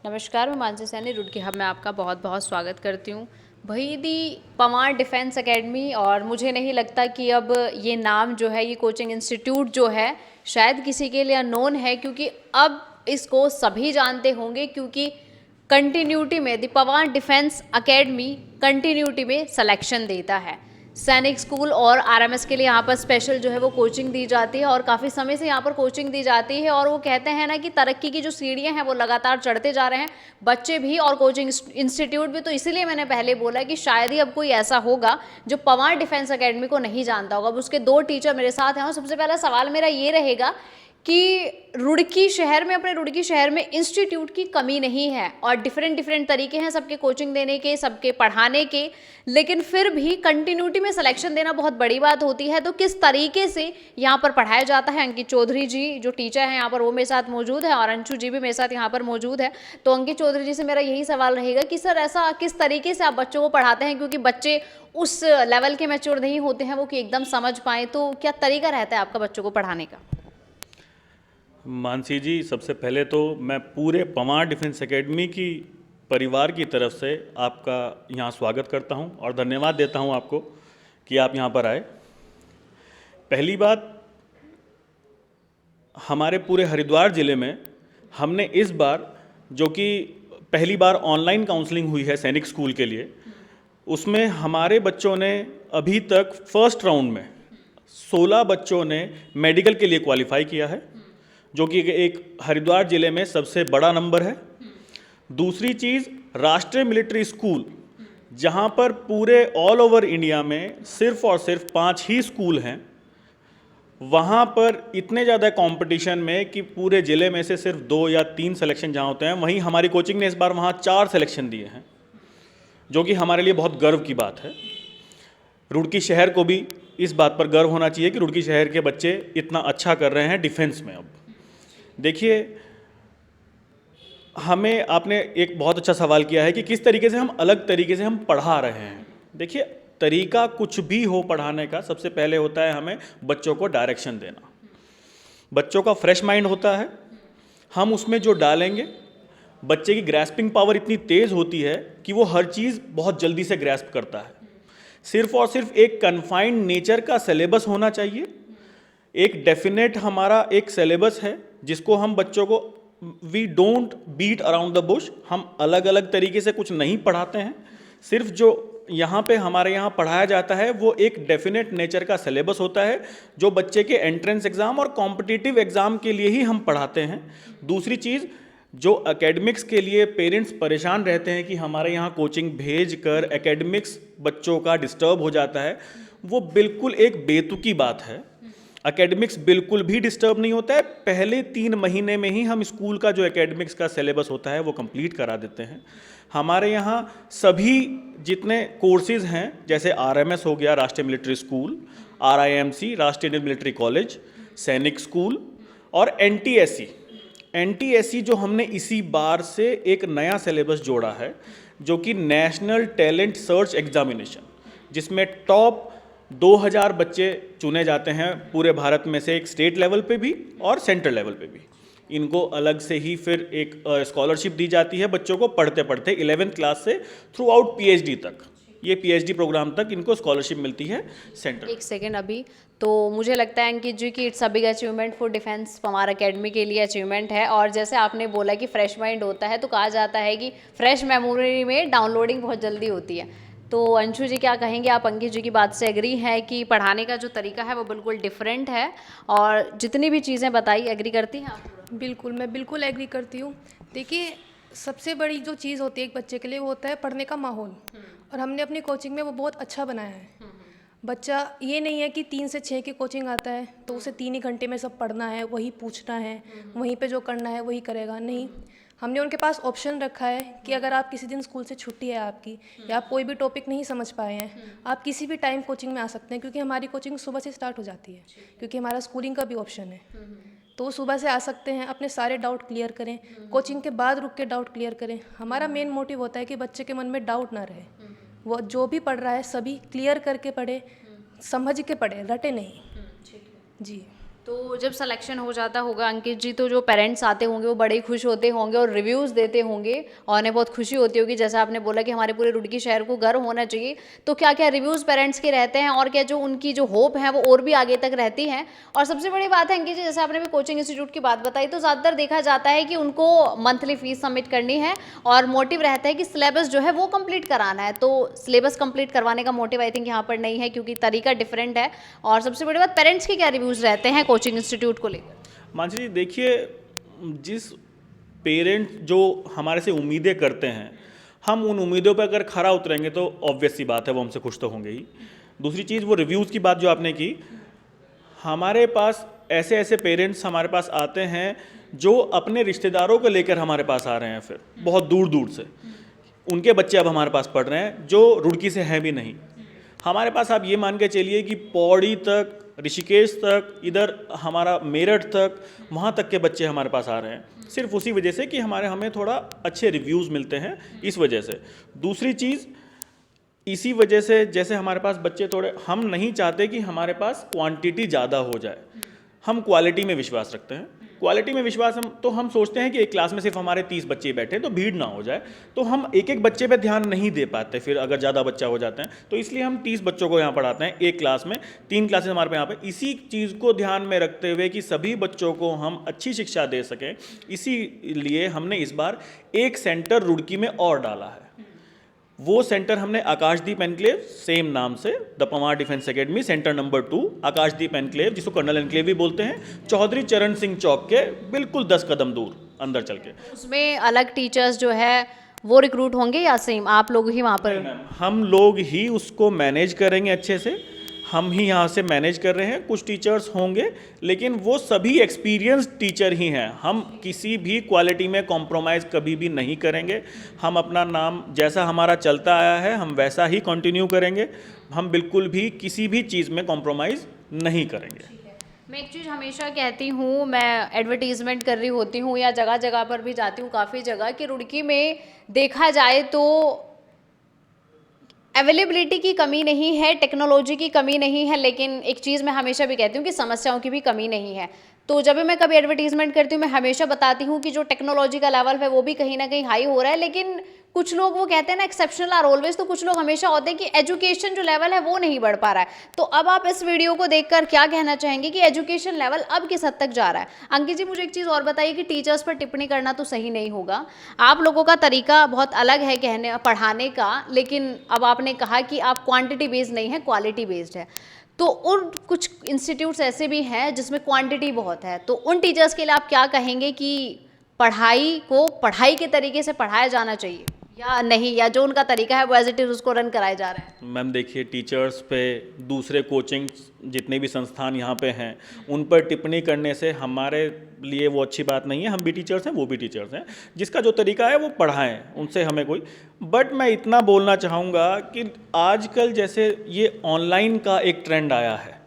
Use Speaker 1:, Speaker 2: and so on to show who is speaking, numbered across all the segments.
Speaker 1: नमस्कार, मैं मानसी सैनी रुड़की हब में आपका बहुत बहुत स्वागत करती हूँ। वहीदी पवार डिफेंस एकेडमी, और मुझे नहीं लगता कि अब ये नाम जो है, ये कोचिंग इंस्टीट्यूट जो है, शायद किसी के लिए अननोन है, क्योंकि अब इसको सभी जानते होंगे। क्योंकि कंटिन्यूटी में the Pawar defence academy continuity में सिलेक्शन देता है। सैनिक स्कूल और आरएमएस के लिए यहाँ पर स्पेशल जो है वो कोचिंग दी जाती है, और काफ़ी समय से यहाँ पर कोचिंग दी जाती है। और वो कहते हैं ना कि तरक्की की जो सीढ़ियाँ हैं वो लगातार चढ़ते जा रहे हैं, बच्चे भी और कोचिंग इंस्टीट्यूट भी। तो इसीलिए मैंने पहले बोला कि शायद ही अब कोई ऐसा होगा जो पवार डिफेंस एकेडमी को नहीं जानता होगा। अब उसके दो टीचर मेरे साथ हैं, और सबसे पहला सवाल मेरा ये रहेगा कि रुड़की शहर में, अपने रुड़की शहर में इंस्टीट्यूट की कमी नहीं है, और डिफरेंट तरीके हैं सबके कोचिंग देने के, सबके पढ़ाने के, लेकिन फिर भी कंटिन्यूटी में सिलेक्शन देना बहुत बड़ी बात होती है। तो किस तरीके से यहाँ पर पढ़ाया जाता है? अंकित चौधरी जी जो टीचर हैं यहाँ पर, वो मेरे साथ मौजूद है, और अंशु जी भी मेरे साथ यहाँ पर मौजूद है। तो अंकित चौधरी जी से मेरा यही सवाल रहेगा कि सर, ऐसा किस तरीके से आप बच्चों को पढ़ाते हैं? क्योंकि बच्चे उस लेवल के मैच्योर नहीं होते हैं वो कि एकदम समझ पाएँ। तो क्या तरीका रहता है आपका बच्चों को पढ़ाने का?
Speaker 2: मानसी जी, सबसे पहले तो मैं पूरे पवार डिफेंस एकेडमी की परिवार की तरफ से आपका यहाँ स्वागत करता हूँ और धन्यवाद देता हूँ आपको कि आप यहाँ पर आए। पहली बात, हमारे पूरे हरिद्वार ज़िले में हमने इस बार, जो कि पहली बार ऑनलाइन काउंसलिंग हुई है सैनिक स्कूल के लिए, उसमें हमारे बच्चों ने अभी तक फर्स्ट राउंड में 16 बच्चों ने मेडिकल के लिए क्वालिफाई किया है, जो कि एक हरिद्वार ज़िले में सबसे बड़ा नंबर है। दूसरी चीज़, राष्ट्रीय मिलिट्री स्कूल, जहाँ पर पूरे ऑल ओवर इंडिया में सिर्फ और सिर्फ 5 ही स्कूल हैं, वहाँ पर इतने ज़्यादा कंपटीशन में कि पूरे ज़िले में से सिर्फ 2 या 3 सिलेक्शन जहाँ होते हैं, वहीं हमारी कोचिंग ने इस बार वहाँ 4 सिलेक्शन दिए हैं, जो कि हमारे लिए बहुत गर्व की बात है। रुड़की शहर को भी इस बात पर गर्व होना चाहिए कि रुड़की शहर के बच्चे इतना अच्छा कर रहे हैं डिफेंस में। अब देखिए, हमें आपने एक बहुत अच्छा सवाल किया है कि किस तरीके से हम अलग तरीके से हम पढ़ा रहे हैं। देखिए, तरीका कुछ भी हो पढ़ाने का, सबसे पहले होता है हमें बच्चों को डायरेक्शन देना। बच्चों का फ्रेश माइंड होता है, हम उसमें जो डालेंगे, बच्चे की ग्रैस्पिंग पावर इतनी तेज़ होती है कि वो हर चीज़ बहुत जल्दी से ग्रैस्प करता है। सिर्फ और सिर्फ एक कन्फाइंड नेचर का सिलेबस होना चाहिए, एक डेफिनेट हमारा एक सिलेबस है जिसको हम बच्चों को, we don't beat around the bush, हम अलग अलग तरीके से कुछ नहीं पढ़ाते हैं। सिर्फ जो यहाँ पे हमारे यहाँ पढ़ाया जाता है वो एक डेफिनेट नेचर का सिलेबस होता है, जो बच्चे के एंट्रेंस एग्ज़ाम और कॉम्पिटिटिव एग्ज़ाम के लिए ही हम पढ़ाते हैं। दूसरी चीज़, जो एकेडमिक्स के लिए पेरेंट्स परेशान रहते हैं कि हमारे यहाँ कोचिंग भेज कर एकेडमिक्स बच्चों का डिस्टर्ब हो जाता है, वो बिल्कुल एक बेतुकी बात है। एकेडमिक्स बिल्कुल भी डिस्टर्ब नहीं होता है। पहले 3 महीने में ही हम स्कूल का जो एकेडमिक्स का सिलेबस होता है वो कंप्लीट करा देते हैं। हमारे यहाँ सभी जितने कोर्सेज हैं, जैसे आरएमएस हो गया, राष्ट्रीय मिलिट्री स्कूल, आरआईएमसी, राष्ट्रीय इंडियन मिलिट्री कॉलेज, सैनिक स्कूल, और एनटीएससी जो हमने इसी बार से एक नया सिलेबस जोड़ा है, जो कि नेशनल टैलेंट सर्च एग्जामिनेशन, जिसमें टॉप 2000 बच्चे चुने जाते हैं पूरे भारत में से, एक स्टेट लेवल पे भी और सेंट्रल लेवल पे भी। इनको अलग से ही फिर एक स्कॉलरशिप दी जाती है बच्चों को पढ़ते पढ़ते 11th क्लास से थ्रू आउट पीएचडी तक, ये पीएचडी प्रोग्राम तक इनको स्कॉलरशिप मिलती है सेंट्रल।
Speaker 1: एक सेकेंड, अभी तो मुझे लगता है अंकित जी कि it's a big achievement for defence, Pawar academy के लिए अचीवमेंट है। और जैसे आपने बोला कि फ्रेश माइंड होता है, तो कहा जाता है कि फ्रेश मेमोरी में डाउनलोडिंग बहुत जल्दी होती है। तो अंशु जी क्या कहेंगे आप? अंकित जी की बात से एग्री है कि पढ़ाने का जो तरीका है वो बिल्कुल डिफरेंट है, और जितनी भी चीज़ें बताई एग्री करती हैं आप?
Speaker 3: बिल्कुल, मैं बिल्कुल एग्री करती हूँ। देखिए, सबसे बड़ी जो चीज़ होती है एक बच्चे के लिए, वो होता है पढ़ने का माहौल, और हमने अपनी कोचिंग में वो बहुत अच्छा बनाया है। बच्चा ये नहीं है कि 3 से 6 की कोचिंग आता है तो उसे 3 ही घंटे में सब पढ़ना है, वही पूछना है, वहीं पे जो करना है वही करेगा। नहीं, हमने उनके पास ऑप्शन रखा है कि अगर आप किसी दिन स्कूल से छुट्टी है आपकी, या आप कोई भी टॉपिक नहीं समझ पाए हैं, आप किसी भी टाइम कोचिंग में आ सकते हैं, क्योंकि हमारी कोचिंग सुबह से स्टार्ट हो जाती है, क्योंकि हमारा स्कूलिंग का भी ऑप्शन है। तो वो सुबह से आ सकते हैं, अपने सारे डाउट क्लियर करें, कोचिंग के बाद रुक के डाउट क्लियर करें। हमारा मेन मोटिव होता है कि बच्चे के मन में डाउट ना रहे, वो जो भी पढ़ रहा है सभी क्लियर करके पढ़े, समझ के पढ़े, रटे नहीं। जी।
Speaker 1: तो जब सिलेक्शन हो जाता होगा अंकित जी, तो जो पेरेंट्स आते होंगे वो बड़े ही खुश होते होंगे और रिव्यूज़ देते होंगे और उन्हें बहुत खुशी होती होगी, जैसा आपने बोला कि हमारे पूरे रुड़की शहर को गर्व होना चाहिए। तो क्या क्या रिव्यूज़ पेरेंट्स के रहते हैं और क्या जो उनकी जो होप है वो और भी आगे तक रहती है? और सबसे बड़ी बात है अंकित जी, जैसे आपने भी कोचिंग इंस्टीट्यूट की बात बताई, तो ज़्यादातर देखा जाता है कि उनको मंथली फीस सबमिट करनी है और मोटिव रहता है कि सिलेबस जो है वो कंप्लीट कराना है। तो सिलेबस कंप्लीट करवाने का मोटिव आई थिंक यहाँ पर नहीं है, क्योंकि तरीका डिफरेंट है। और सबसे बड़ी बात, पेरेंट्स के क्या रिव्यूज़ रहते हैं कोचिंग इंस्टीट्यूट को लेकर?
Speaker 2: मानसी जी देखिए, जिस पेरेंट्स जो हमारे से उम्मीदें करते हैं, हम उन उम्मीदों पर अगर खरा उतरेंगे तो ऑब्वियस सी बात है वो हमसे खुश तो होंगे ही। दूसरी चीज़, वो रिव्यूज़ की बात जो आपने की, हमारे पास ऐसे ऐसे पेरेंट्स हमारे पास आते हैं जो अपने रिश्तेदारों को लेकर हमारे पास आ रहे हैं, फिर बहुत दूर दूर से उनके बच्चे अब हमारे पास पढ़ रहे हैं जो रुड़की से हैं भी नहीं। हमारे पास आप ये मान के चलिए कि पौड़ी तक, ऋषिकेश तक, इधर हमारा मेरठ तक, वहाँ तक के बच्चे हमारे पास आ रहे हैं, सिर्फ उसी वजह से कि हमें थोड़ा अच्छे रिव्यूज़ मिलते हैं, इस वजह से। दूसरी चीज़, इसी वजह से जैसे हमारे पास बच्चे थोड़े, हम नहीं चाहते कि हमारे पास क्वांटिटी ज़्यादा हो जाए, हम क्वालिटी में विश्वास रखते हैं। क्वालिटी में विश्वास हम सोचते हैं कि एक क्लास में सिर्फ हमारे 30 बच्चे बैठे तो भीड़ ना हो जाए, तो हम एक एक बच्चे पे ध्यान नहीं दे पाते फिर अगर ज़्यादा बच्चा हो जाते हैं, तो इसलिए हम 30 बच्चों को यहाँ पढ़ाते हैं एक क्लास में। 3 क्लासेस हमारे पे यहाँ पे, इसी चीज़ को ध्यान में रखते हुए कि सभी बच्चों को हम अच्छी शिक्षा दे सकें, इसीलिए हमने इस बार एक सेंटर रुड़की में और डाला है। वो सेंटर हमने आकाशदीप एनक्लेव, सेम नाम से, the Pawar defence academy, centre number 2 Akashdeep enclave, जिसको कर्नल एनक्लेव भी बोलते हैं, चौधरी चरण सिंह चौक के बिल्कुल 10 कदम दूर अंदर चल के।
Speaker 1: उसमें अलग टीचर्स जो है वो रिक्रूट होंगे या सेम आप लोग ही वहाँ पर?
Speaker 2: हम लोग ही उसको मैनेज करेंगे अच्छे से, हम ही यहाँ से मैनेज कर रहे हैं। कुछ टीचर्स होंगे लेकिन वो सभी एक्सपीरियंस टीचर ही हैं। हम किसी भी क्वालिटी में कॉम्प्रोमाइज़ कभी भी नहीं करेंगे। हम अपना नाम जैसा हमारा चलता आया है हम वैसा ही कंटिन्यू करेंगे। हम बिल्कुल भी किसी भी चीज़ में कॉम्प्रोमाइज़ नहीं करेंगे।
Speaker 1: मैं एक चीज़ हमेशा कहती हूँ, मैं एडवर्टीज़मेंट कर रही होती हूँ या जगह जगह पर भी जाती हूँ काफ़ी जगह, कि रुड़की में देखा जाए तो अवेलेबिलिटी की कमी नहीं है, टेक्नोलॉजी की कमी नहीं है, लेकिन एक चीज़ मैं हमेशा भी कहती हूँ कि समस्याओं की भी कमी नहीं है। तो जब भी मैं कभी एडवर्टीजमेंट करती हूँ मैं हमेशा बताती हूँ कि जो टेक्नोलॉजी का लेवल है वो भी कहीं ना कहीं हाई हो रहा है, लेकिन कुछ लोग वो कहते हैं ना एक्सेप्शनल आर ऑलवेज, तो कुछ लोग हमेशा होते हैं कि एजुकेशन जो लेवल है वो नहीं बढ़ पा रहा है। तो अब आप इस वीडियो को देखकर क्या कहना चाहेंगे कि एजुकेशन लेवल अब किस हद तक जा रहा है? अंकित जी मुझे एक चीज़ और बताइए कि टीचर्स पर टिप्पणी करना तो सही नहीं होगा, आप लोगों का तरीका बहुत अलग है कहने पढ़ाने का, लेकिन अब आपने कहा कि आप क्वांटिटी बेस्ड नहीं है, क्वालिटी बेस्ड है। तो उन कुछ इंस्टीट्यूट्स ऐसे भी हैं जिसमें क्वांटिटी बहुत है, तो उन टीचर्स के लिए आप क्या कहेंगे कि पढ़ाई को पढ़ाई के तरीके से पढ़ाया जाना चाहिए या नहीं, या जो उनका तरीका है वो एज इट इज़ उसको रन कराया जा रहा है?
Speaker 2: मैम देखिए, टीचर्स पे दूसरे कोचिंग जितने भी संस्थान यहाँ पे हैं उन पर टिप्पणी करने से हमारे लिए वो अच्छी बात नहीं है। हम भी टीचर्स हैं, वो भी टीचर्स हैं, जिसका जो तरीका है वो पढ़ाएं, उनसे हमें कोई। बट मैं इतना बोलना चाहूँगा कि आजकल जैसे ये ऑनलाइन का एक ट्रेंड आया है,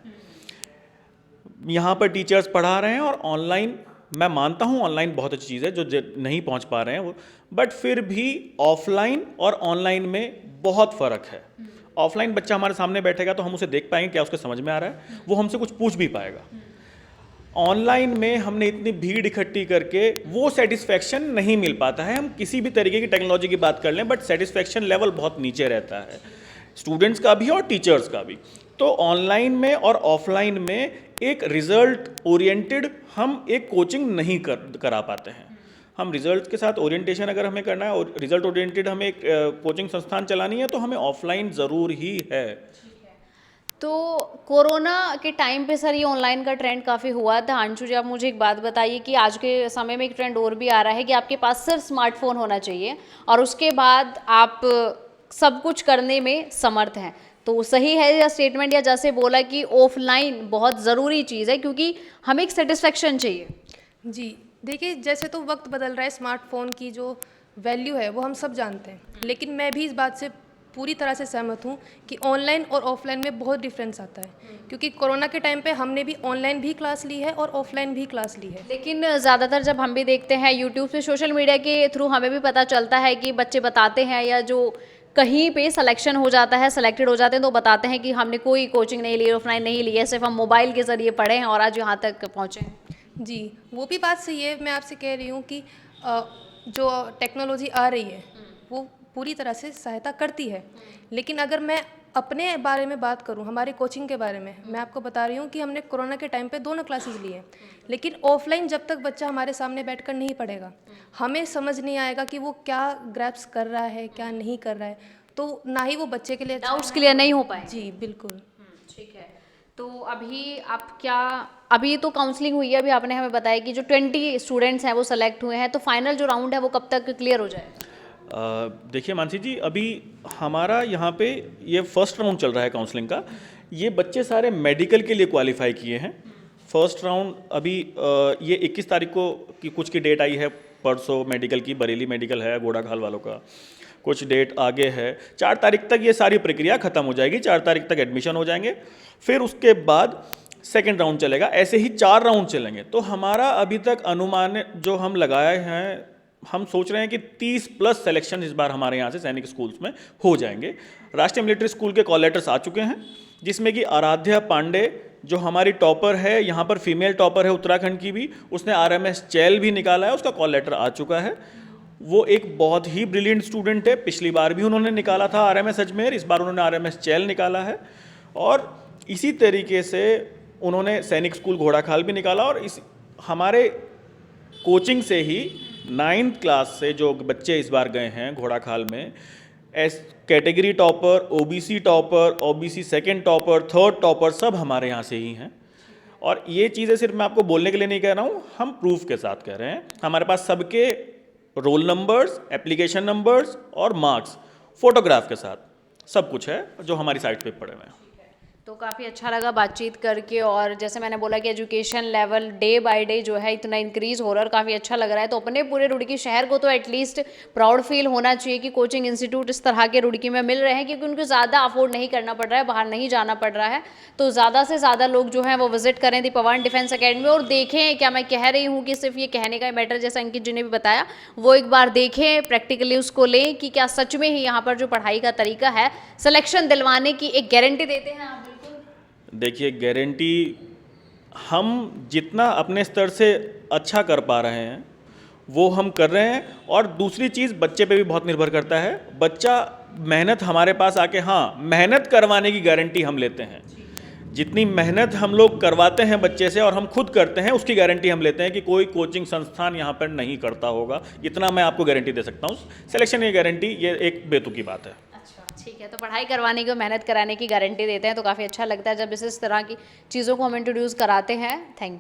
Speaker 2: यहाँ पर टीचर्स पढ़ा रहे हैं और ऑनलाइन, मैं मानता हूँ ऑनलाइन बहुत अच्छी चीज़ है, जो नहीं पहुँच पा रहे हैं वो, बट फिर भी ऑफलाइन और ऑनलाइन में बहुत फ़र्क है। ऑफलाइन बच्चा हमारे सामने बैठेगा तो हम उसे देख पाएंगे, क्या उसके समझ में आ रहा है, वो हमसे कुछ पूछ भी पाएगा। ऑनलाइन में हमने इतनी भीड़ इकट्ठी करके वो सेटिस्फैक्शन नहीं मिल पाता है। हम किसी भी तरीके की टेक्नोलॉजी की बात कर लें, बट सेटिस्फैक्शन लेवल बहुत नीचे रहता है, स्टूडेंट्स का भी और टीचर्स का भी। तो ऑनलाइन में और ऑफलाइन में एक रिजल्ट ओरिएंटेड हम एक कोचिंग नहीं करा पाते हैं। हम रिजल्ट के साथ ओरिएंटेशन अगर हमें करना है और रिजल्ट ओरिएंटेड हमें एक कोचिंग संस्थान चलानी है तो हमें ऑफलाइन ज़रूर ही है।
Speaker 1: तो कोरोना के टाइम पे सर ये ऑनलाइन का ट्रेंड काफ़ी हुआ था। अंशु जी आप मुझे एक बात बताइए कि आज के समय में एक ट्रेंड और भी आ रहा है कि आपके पास सिर्फ स्मार्टफोन होना चाहिए और उसके बाद आप सब कुछ करने में समर्थ हैं। तो सही है या स्टेटमेंट, या जैसे बोला कि ऑफलाइन बहुत ज़रूरी चीज़ है क्योंकि हमें एक सेटिस्फेक्शन चाहिए?
Speaker 3: जी देखिए, जैसे तो वक्त बदल रहा है, स्मार्टफ़ोन की जो वैल्यू है वो हम सब जानते हैं, लेकिन मैं भी इस बात से पूरी तरह से सहमत हूँ कि ऑनलाइन और ऑफलाइन में बहुत डिफरेंस आता है, क्योंकि कोरोना के टाइम पे हमने भी ऑनलाइन भी क्लास ली है और ऑफलाइन भी क्लास ली है।
Speaker 1: लेकिन ज़्यादातर जब हम भी देखते हैं यूट्यूब पे, सोशल मीडिया के थ्रू हमें भी पता चलता है कि बच्चे बताते हैं या जो कहीं पे सिलेक्शन हो जाता है, सेलेक्टेड हो जाते हैं तो बताते हैं कि हमने कोई कोचिंग नहीं ली, ऑफलाइन नहीं ली है, सिर्फ हम मोबाइल के ज़रिए पढ़े हैं और आज यहाँ तक पहुँचे हैं।
Speaker 3: जी, वो भी बात सही है। मैं आपसे कह रही हूँ कि जो टेक्नोलॉजी आ रही है वो पूरी तरह से सहायता करती है, लेकिन अगर मैं अपने बारे में बात करूँ, हमारे कोचिंग के बारे में, मैं आपको बता रही हूँ कि हमने कोरोना के टाइम पे दोनों क्लासेस ली हैं, लेकिन ऑफलाइन जब तक बच्चा हमारे सामने बैठकर नहीं पढ़ेगा, हमें समझ नहीं आएगा कि वो क्या ग्रैप्स कर रहा है, क्या नहीं कर रहा है, तो ना ही वो बच्चे के लिए अच्छा
Speaker 1: डाउट्स
Speaker 3: है।
Speaker 1: क्लियर नहीं हो पाए।
Speaker 3: जी बिल्कुल।
Speaker 1: ठीक है। तो अभी आप क्या, अभी तो काउंसलिंग हुई है, अभी आपने हमें बताया कि जो 20 स्टूडेंट्स हैं वो सेलेक्ट हुए हैं, तो फाइनल जो राउंड है वो कब तक क्लियर हो जाएगा?
Speaker 2: देखिए मानसी जी, अभी हमारा यहाँ पे ये फर्स्ट राउंड चल रहा है काउंसलिंग का। ये बच्चे सारे मेडिकल के लिए क्वालिफाई किए हैं। फर्स्ट राउंड अभी ये 21 तारीख को की कुछ की डेट आई है, परसों मेडिकल की, बरेली मेडिकल है, घोड़ाखाल वालों का कुछ डेट आगे है। 4 तारीख तक ये सारी प्रक्रिया खत्म हो जाएगी, 4 तारीख तक एडमिशन हो जाएंगे, फिर उसके बाद सेकेंड राउंड चलेगा। ऐसे ही 4 राउंड चलेंगे। तो हमारा अभी तक अनुमान जो हम लगाए हैं, हम सोच रहे हैं कि 30+ सिलेक्शन इस बार हमारे यहाँ से सैनिक स्कूल्स में हो जाएंगे। राष्ट्रीय मिलिट्री स्कूल के कॉल लेटर्स आ चुके हैं, जिसमें कि आराध्या पांडे जो हमारी टॉपर है, यहाँ पर फीमेल टॉपर है उत्तराखंड की भी, उसने RMS चैल भी निकाला है, उसका कॉल लेटर आ चुका है। वो एक बहुत ही ब्रिलियंट स्टूडेंट है। पिछली बार भी उन्होंने निकाला था RMS अजमेर, इस बार उन्होंने RMS चैल निकाला है। और इसी तरीके से उन्होंने सैनिक स्कूल घोड़ाखाल भी निकाला। और इस हमारे कोचिंग से ही 9th क्लास से जो बच्चे इस बार गए हैं घोड़ाखाल में, category topper, OBC topper, OBC second topper, third topper, सब हमारे यहाँ से ही हैं। और ये चीज़ें सिर्फ मैं आपको बोलने के लिए नहीं कह रहा हूँ, हम प्रूफ के साथ कह रहे हैं। हमारे पास सबके रोल नंबर्स, एप्लीकेशन नंबर्स और मार्क्स फोटोग्राफ के साथ सब कुछ है जो हमारी साइट पे पड़े हुए हैं।
Speaker 1: तो काफ़ी अच्छा लगा बातचीत करके, और जैसे मैंने बोला कि education level day by day जो है इतना इंक्रीज़ हो रहा है और काफ़ी अच्छा लग रहा है। तो अपने पूरे रुड़की शहर को तो एटलीस्ट प्राउड फील होना चाहिए कि कोचिंग इंस्टीट्यूट इस तरह के रुड़की में मिल रहे हैं, क्योंकि उनको ज़्यादा अफोर्ड नहीं करना पड़ रहा है, बाहर नहीं जाना पड़ रहा है। तो ज़्यादा से ज़्यादा लोग जो हैं वो विजिट करें दी पवान डिफेंस अकेडमी और देखें। क्या मैं कह रही हूँ कि सिर्फ ये कहने का मैटर, जैसा अंकित जी ने भी बताया, वो एक बार देखें, प्रैक्टिकली उसको लें कि क्या सच में ही यहाँ पर जो पढ़ाई का तरीका है, सिलेक्शन दिलवाने की एक गारंटी देते हैं आप?
Speaker 2: देखिए, गारंटी हम जितना अपने स्तर से अच्छा कर पा रहे हैं वो हम कर रहे हैं। और दूसरी चीज़, बच्चे पे भी बहुत निर्भर करता है। बच्चा मेहनत हमारे पास आके, हाँ, मेहनत करवाने की गारंटी हम लेते हैं। जितनी मेहनत हम लोग करवाते हैं बच्चे से और हम खुद करते हैं, उसकी गारंटी हम लेते हैं कि कोई कोचिंग संस्थान यहाँ पर नहीं करता होगा। इतना मैं आपको गारंटी दे सकता हूँ। सिलेक्शन की गारंटी ये एक बेतुकी बात है।
Speaker 1: ठीक है, तो पढ़ाई करवाने की, मेहनत कराने की गारंटी देते हैं, तो काफ़ी अच्छा लगता है जब इस तरह की चीज़ों को हम इंट्रोड्यूस कराते हैं। Thank you.